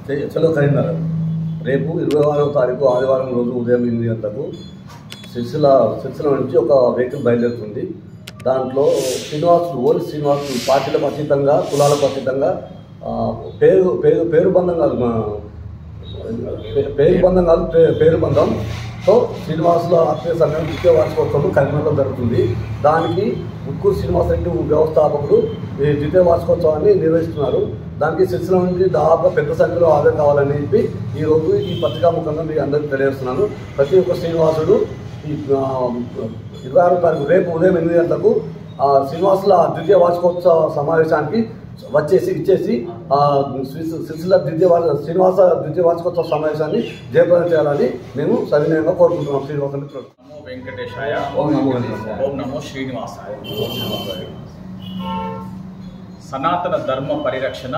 చలో కరీంనగర్ రేపు 26వ తారీఖు ఆదివారం రోజు ఉదయం 8 గంటలకు సిరిసిల్ల నుంచి ఒక వెహికల్ బయలుదేరుతుంది. దాంట్లో ఓన్లీ శ్రీనివాసులు పార్టీలకు అతీతంగా కులాలకు అతీతంగా పేరు బంధంతో శ్రీనివాసుల ఆత్మీయ సంఘం ద్వితీయ వార్షికోత్సవం కరీంనగర్లో జరుగుతుంది. దానికి ముక్కూరు శ్రీనివాసరెడ్డి వ్యవస్థాపకుడు ఈ ద్వితీయ వార్షికోత్సవాన్ని నిర్వహిస్తున్నారు. దానికి సిరిసిల్ల నుంచి దాదాపు పెద్ద సంఖ్యలో హాజరు కావాలని చెప్పి ఈరోజు ఈ పత్రికాముఖంగా మీకు అందరికీ తెలియజేస్తున్నాను. ప్రతి ఒక్క శ్రీనివాసుడు ఈ 26వ తారీఖు రేపు ఉదయం 8 గంటలకు శ్రీనివాసుల ద్వితీయ వార్షికోత్సవ సమావేశానికి ఇచ్చేసి శ్రీనివాస ద్వితీయ వార్షికోత్సవ సమావేశాన్ని జయప్రదం చేయాలని మేము సవినయంగా కోరుకుంటున్నాం. శ్రీనివాస మిత్రులు నమో వెంకటేశాయ, ఓం నమో శ్రీనివాసాయ. సనాతన ధర్మ పరిరక్షణ,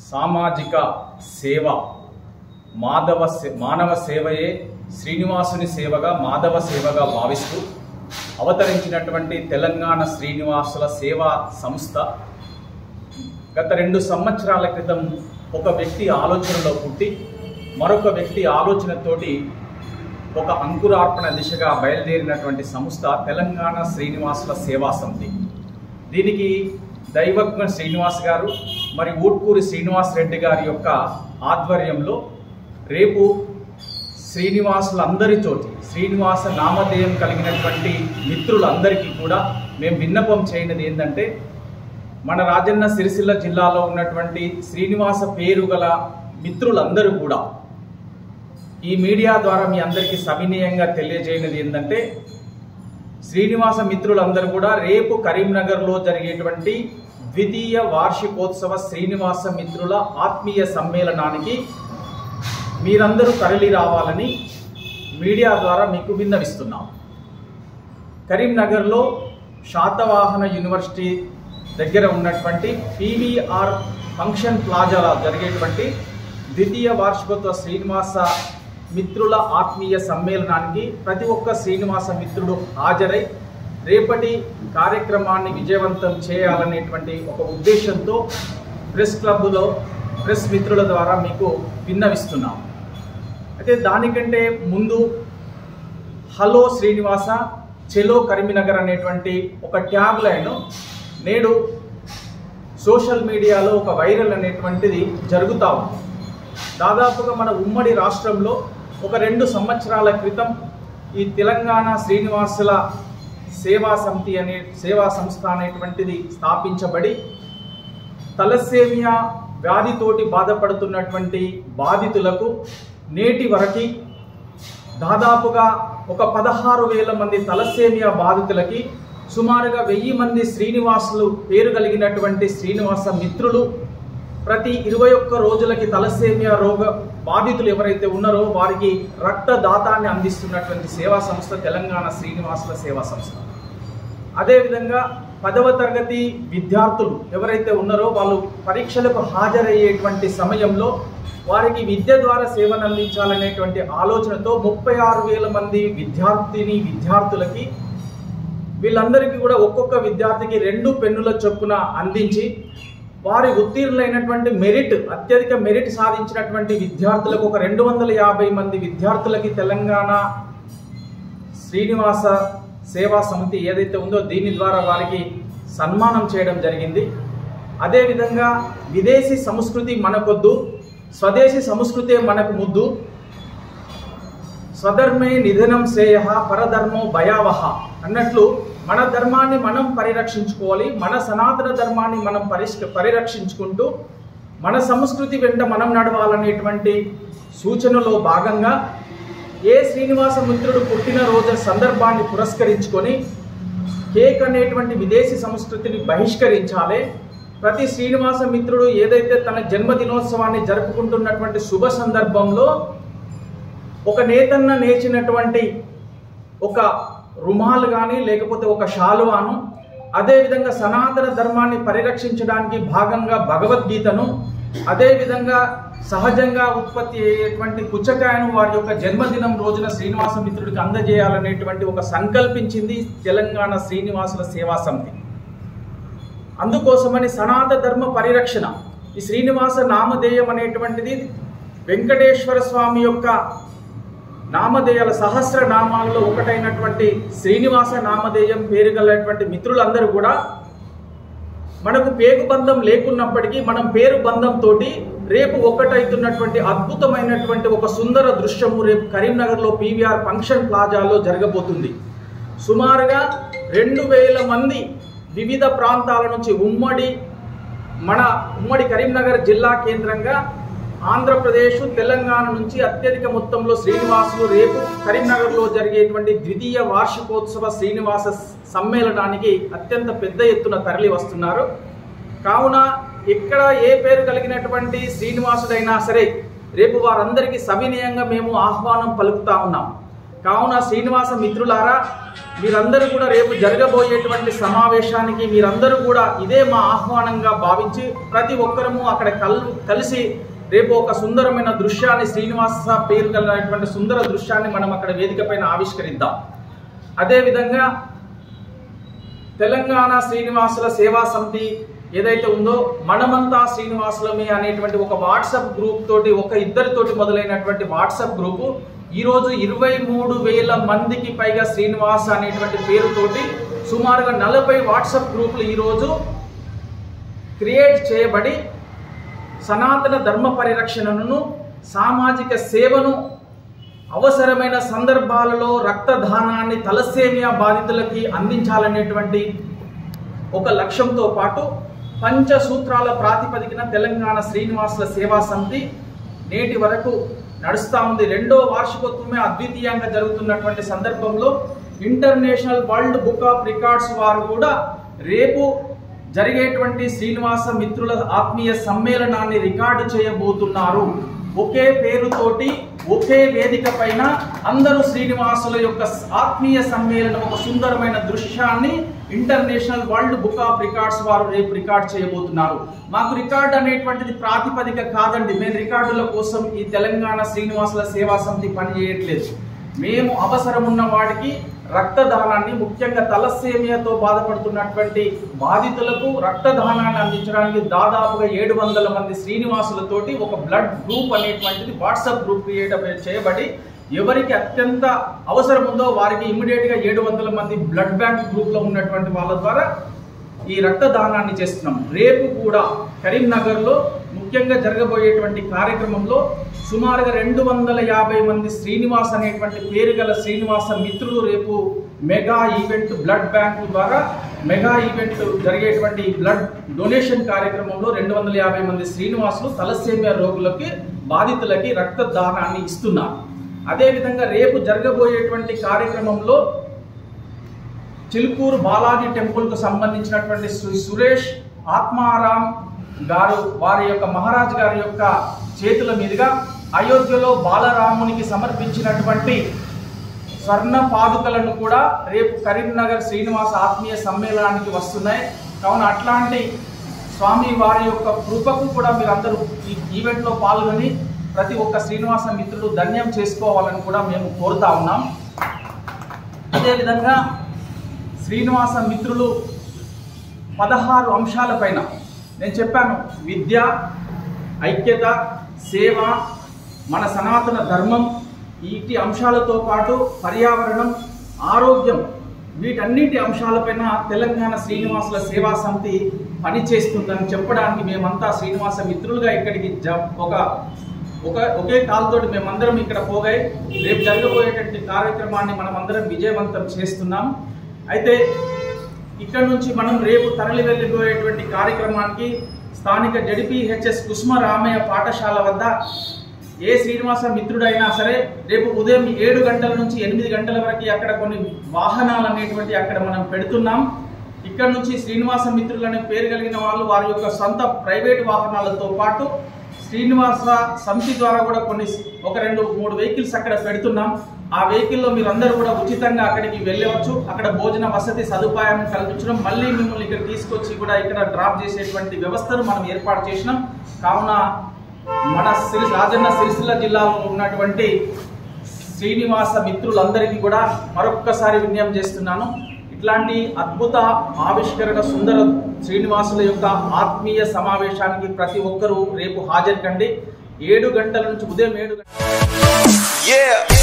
సామాజిక సేవ, మానవ సేవయే శ్రీనివాసుని సేవగా మాధవ సేవగా భావిస్తూ అవతరించినటువంటి తెలంగాణ శ్రీనివాసుల సేవా సంస్థ గత 2 సంవత్సరాల క్రితం ఒక వ్యక్తి ఆలోచనలో పుట్టి మరొక వ్యక్తి ఆలోచనతోటి ఒక అంకురార్పణ దిశగా బయలుదేరినటువంటి సంస్థ తెలంగాణ శ్రీనివాసుల సేవా సమితి. దీనికి దైవజ్ఞ శ్రీనివాస్ గారు మరి ఊట్కూరి శ్రీనివాసరెడ్డి గారి యొక్క ఆధ్వర్యంలో రేపు శ్రీనివాసులందరితోటి శ్రీనివాస నామధేయం కలిగినటువంటి మిత్రులందరికీ కూడా మేము విన్నపం చేయనిది ఏంటంటే, మన రాజన్న సిరిసిల్ల జిల్లాలో ఉన్నటువంటి శ్రీనివాస పేరు గల మిత్రులందరూ కూడా ఈ మీడియా ద్వారా మీ అందరికీ సవినయంగా తెలియజేయనిది ఏంటంటే, శ్రీనివాస మిత్రులందరూ కూడా రేపు కరీంనగర్లో జరిగేటువంటి ద్వితీయ వార్షికోత్సవ శ్రీనివాస మిత్రుల ఆత్మీయ సమ్మేళనానికి మీరందరూ తరలి రావాలని మీడియా ద్వారా మీకు విన్నవిస్తున్నాం. కరీంనగర్లో శాతవాహన యూనివర్సిటీ దగ్గర ఉన్నటువంటి PVR ఫంక్షన్ ప్లాజాలో జరిగేటువంటి ద్వితీయ వార్షికోత్సవ శ్రీనివాస మిత్రుల ఆత్మీయ సమ్మేళనానికి ప్రతి ఒక్క శ్రీనివాస మిత్రుడు హాజరై రేపటి కార్యక్రమాన్ని విజయవంతం చేయాలనేటువంటి ఒక ఉద్దేశంతో ప్రెస్ క్లబ్లో ప్రెస్ మిత్రుల ద్వారా మీకు విన్నవిస్తున్నాం. అయితే దానికంటే ముందు హలో శ్రీనివాస చెలో కరీంనగర్ అనేటువంటి ఒక ట్యాగ్ లైన్ నేడు సోషల్ మీడియాలో ఒక వైరల్ అనేటువంటిది జరుగుతూ ఉంది. దాదాపుగా మన ఉమ్మడి రాష్ట్రంలో ఒక 2 సంవత్సరాల క్రితం ఈ తెలంగాణ శ్రీనివాసుల సేవా సమితి సేవా సంస్థ అనేటువంటిది స్థాపించబడి తలసేమియా వ్యాధితోటి బాధపడుతున్నటువంటి బాధితులకు నేటి వరకు దాదాపుగా ఒక 16,000 మంది తలసేమియా బాధితులకి సుమారుగా 1000 మంది శ్రీనివాసులు పేరు కలిగినటువంటి శ్రీనివాస మిత్రులు ప్రతి 21 రోజులకి తలసేమియా రోగ బాధితులు ఎవరైతే ఉన్నారో వారికి రక్తదాతాన్ని అందిస్తున్నటువంటి సేవా సంస్థ తెలంగాణ శ్రీనివాసుల సేవా సంస్థ. అదేవిధంగా 10వ తరగతి విద్యార్థులు ఎవరైతే ఉన్నారో వాళ్ళు పరీక్షలకు హాజరయ్యేటువంటి సమయంలో వారికి విద్య ద్వారా సేవను అందించాలనేటువంటి ఆలోచనతో 36,000 మంది విద్యార్థులకి వీళ్ళందరికీ కూడా ఒక్కొక్క విద్యార్థికి 2 పెన్నుల చొప్పున అందించి వారి ఉత్తీర్ణులైనటువంటి అత్యధిక మెరిట్ సాధించినటువంటి విద్యార్థులకు ఒక 250 మంది విద్యార్థులకి తెలంగాణ శ్రీనివాస సేవా సమితి ఏదైతే ఉందో దీని ద్వారా వారికి సన్మానం చేయడం జరిగింది. అదేవిధంగా విదేశీ సంస్కృతి మనకొద్దు, స్వదేశీ సంస్కృతే మనకు ముద్దు, స్వధర్మే నిధనం శ్రేయ పరధర్మో భయావహ అన్నట్లు మన ధర్మాన్ని మనం పరిరక్షించుకోవాలి. మన సనాతన ధర్మాన్ని మనం పరిరక్షించుకుంటూ మన సంస్కృతి వెంట మనం నడవాలనేటువంటి సూచనలో భాగంగా ఏ శ్రీనివాస మిత్రుడు పుట్టినరోజు సందర్భాన్ని పురస్కరించుకొని కేక్ అనేటువంటి విదేశీ సంస్కృతిని బహిష్కరించాలి. ప్రతి శ్రీనివాస మిత్రుడు ఏదైతే తన జన్మదినోత్సవాన్ని జరుపుకుంటున్నటువంటి శుభ సందర్భంలో ఒక నేతన్న నేర్చినటువంటి ఒక రుమాలు కానీ లేకపోతే ఒక శాలువాను, అదేవిధంగా సనాతన ధర్మాన్ని పరిరక్షించడానికి భాగంగా భగవద్గీతను, అదేవిధంగా సహజంగా ఉత్పత్తి అయ్యేటువంటి పుచ్చకాయను వారి యొక్క జన్మదినం రోజున శ్రీనివాస మిత్రుడికి అందజేయాలనేటువంటి ఒక సంకల్పించింది తెలంగాణ శ్రీనివాసుల సేవా సమితి. అందుకోసమని సనాతన ధర్మ పరిరక్షణ ఈ శ్రీనివాస నామధేయం అనేటువంటిది వెంకటేశ్వర స్వామి యొక్క నామధేయాల సహస్ర నామాలలో ఒకటైనటువంటి శ్రీనివాస నామధేయం పేరు గలటువంటి మిత్రులందరూ కూడా మనకు పేరు బంధం లేకున్నప్పటికీ మనం పేరు బంధంతో రేపు ఒక్కటైతున్నటువంటి అద్భుతమైనటువంటి ఒక సుందర దృశ్యము రేపు కరీంనగర్లో పీవీఆర్ ఫంక్షన్ ప్లాజాలో జరగబోతుంది. సుమారుగా 2000 మంది వివిధ ప్రాంతాల నుంచి ఉమ్మడి కరీంనగర్ జిల్లా కేంద్రంగా ఆంధ్రప్రదేశ్, తెలంగాణ నుంచి అత్యధిక మొత్తంలో శ్రీనివాసులు రేపు కరీంనగర్లో జరిగేటువంటి ద్వితీయ వార్షికోత్సవ శ్రీనివాస సమ్మేళనానికి అత్యంత పెద్ద ఎత్తున తరలి వస్తున్నారు. కావున ఇక్కడ ఏ పేరు కలిగినటువంటి శ్రీనివాసుడైనా సరే రేపు వారందరికీ సవినయంగా మేము ఆహ్వానం పలుకుతా ఉన్నాం. కావున శ్రీనివాస మిత్రులారా, మీరందరూ కూడా రేపు జరగబోయేటువంటి సమావేశానికి మీరందరూ కూడా ఇదే మా ఆహ్వానంగా భావించి ప్రతి ఒక్కరము అక్కడ కలిసి రేపు ఒక సుందరమైన దృశ్యాన్ని, శ్రీనివాస పేరు కలిగినటువంటి సుందర దృశ్యాన్ని మనం అక్కడ వేదిక పైన ఆవిష్కరిద్దాం. అదేవిధంగా తెలంగాణ శ్రీనివాసుల సేవా సమితి ఏదైతే ఉందో మనమంతా శ్రీనివాసులమే అనేటువంటి ఒక వాట్సాప్ గ్రూప్ తోటి, ఒక ఇద్దరితోటి మొదలైనటువంటి వాట్సాప్ గ్రూపు ఈరోజు 23,000 మందికి పైగా శ్రీనివాస అనేటువంటి పేరుతోటి సుమారుగా 40 వాట్సాప్ గ్రూపులు ఈరోజు క్రియేట్ చేయబడి సనాతన ధర్మ పరిరక్షణను, సామాజిక సేవను, అవసరమైన సందర్భాలలో రక్తదానాన్ని తలసేమియా బాధితులకి అందించాలనేటువంటి ఒక లక్ష్యంతో పాటు పంచసూత్రాల ప్రాతిపదికన తెలంగాణ శ్రీనివాసుల సేవా సమితి నేటి వరకు నడుస్తూ ఉంది. 2వ వార్షికోత్సవమే అద్వితీయంగా జరుగుతున్నటువంటి సందర్భంలో international world book of records వారు కూడా రేపు జరిగేటువంటి శ్రీనివాస మిత్రుల ఆత్మీయ సమ్మేళనాన్ని రికార్డు చేయబోతున్నారు. ఒకే పేరుతోటి ఒకే వేదిక పైన అందరూ శ్రీనివాసుల యొక్క ఆత్మీయ సమ్మేళనం, ఒక సుందరమైన దృశ్యాన్ని international world book of records వారు రేపు రికార్డ్ చేయబోతున్నారు. మాకు రికార్డ్ అనేటువంటిది ప్రాతిపదిక కాదండి. మేము రికార్డుల కోసం ఈ తెలంగాణ శ్రీనివాసుల సేవా సమితి పనిచేయట్లేదు. మేము అవసరం ఉన్న వాడికి రక్తదానాన్ని, ముఖ్యంగా తలసేమియాతో బాధపడుతున్నటువంటి బాధితులకు రక్తదానాన్ని అందించడానికి దాదాపుగా 700 మంది శ్రీనివాసులతోటి ఒక బ్లడ్ గ్రూప్ అనేటువంటిది వాట్సాప్ గ్రూప్ క్రియేట్ చేయబడి ఎవరికి అత్యంత అవసరం ఉందో వారికి ఇమ్మీడియట్గా 700 మంది బ్లడ్ బ్యాంక్ గ్రూప్లో ఉన్నటువంటి వాళ్ళ ద్వారా ఈ రక్తదానాన్ని చేస్తున్నాం. రేపు కూడా కరీంనగర్లో ముఖ్యంగా జరగబోయేటువంటి కార్యక్రమంలో సుమారుగా 250 మంది శ్రీనివాస్ అనేటువంటి పేరు గల శ్రీనివాస మిత్రులు రేపు మెగా ఈవెంట్ బ్లడ్ బ్యాంకు ద్వారా మెగా ఈవెంట్ జరిగేటువంటి బ్లడ్ డొనేషన్ కార్యక్రమంలో 250 మంది శ్రీనివాసులు తలసేమియా రోగులకి, బాధితులకి రక్తదానాన్ని ఇస్తున్నారు. అదేవిధంగా రేపు జరగబోయేటువంటి కార్యక్రమంలో చిలుకూరు బాలాజీ టెంపుల్కు సంబంధించినటువంటి సురేష్ ఆత్మారాం గారు వారి యొక్క మహారాజ్ గారి యొక్క చేతుల మీదుగా అయోధ్యలో బాలరామునికి సమర్పించినటువంటి స్వర్ణ పాదుకలను కూడా రేపు కరీంనగర్ శ్రీనివాస ఆత్మీయ సమ్మేళనానికి వస్తున్నాయి. కావున అట్లాంటి స్వామి వారి యొక్క కృపకు కూడా మీరందరూ ఈ ఈవెంట్లో పాల్గొని ప్రతి ఒక్క శ్రీనివాస మిత్రులు ధన్యం చేసుకోవాలని కూడా మేము కోరుతా ఉన్నాం. అదేవిధంగా శ్రీనివాస మిత్రులు 16 అంశాలపైన నేను చెప్పాను. విద్య, ఐక్యత, సేవ, మన సనాతన ధర్మం, వీటి అంశాలతో పాటు పర్యావరణం, ఆరోగ్యం, వీటన్నిటి అంశాలపైన తెలంగాణ శ్రీనివాసుల సేవా సమితి పనిచేస్తుందని చెప్పడానికి మేమంతా శ్రీనివాస మిత్రులుగా ఇక్కడికి ఒకే కాలుతోటి మేమందరం ఇక్కడ పోగాయి రేపు జరగబోయేటువంటి కార్యక్రమాన్ని మనమందరం విజయవంతం చేస్తున్నాం. అయితే ఇక్కడ నుంచి మనం రేపు తరలి వెళ్ళిపోయేటువంటి కార్యక్రమానికి స్థానిక జడిపిహెచ్ఎస్ కుసుమరామయ్య పాఠశాల వద్ద ఏ శ్రీనివాస మిత్రుడైనా సరే రేపు ఉదయం 7 గంటల నుంచి 8 గంటల వరకు అక్కడ కొన్ని వాహనాలు అనేటువంటి అక్కడ మనం పెడుతున్నాం. ఇక్కడ నుంచి శ్రీనివాస మిత్రులు అనే పేరు కలిగిన వాళ్ళు వారి యొక్క సొంత ప్రైవేట్ వాహనాలతో పాటు శ్రీనివాస సమితి ద్వారా కూడా కొన్ని 1-2-3 వెహికల్స్ అక్కడ పెడుతున్నాం. ఆ వెహికల్లో మీరందరూ కూడా ఉచితంగా అక్కడికి వెళ్ళవచ్చు. అక్కడ భోజన వసతి సదుపాయం కల్పించడం, మళ్ళీ మిమ్మల్ని ఇక్కడ తీసుకొచ్చి కూడా ఇక్కడ డ్రాప్ చేసేటువంటి వ్యవస్థను మనం ఏర్పాటు చేసినాం. కావున మన రాజన్న సిరిసిల్ల జిల్లాలో ఉన్నటువంటి శ్రీనివాస మిత్రులందరికీ కూడా మరొక్కసారి విజ్ఞప్తి చేస్తున్నాను. ఇట్లాంటి అద్భుత ఆవిష్కరణ సుందర శ్రీనివాసుల యొక్క ఆత్మీయ సమావేశానికి ప్రతి ఒక్కరూ రేపు హాజరు కండి. 7 గంటల నుంచి ఉదయం 7 గంటల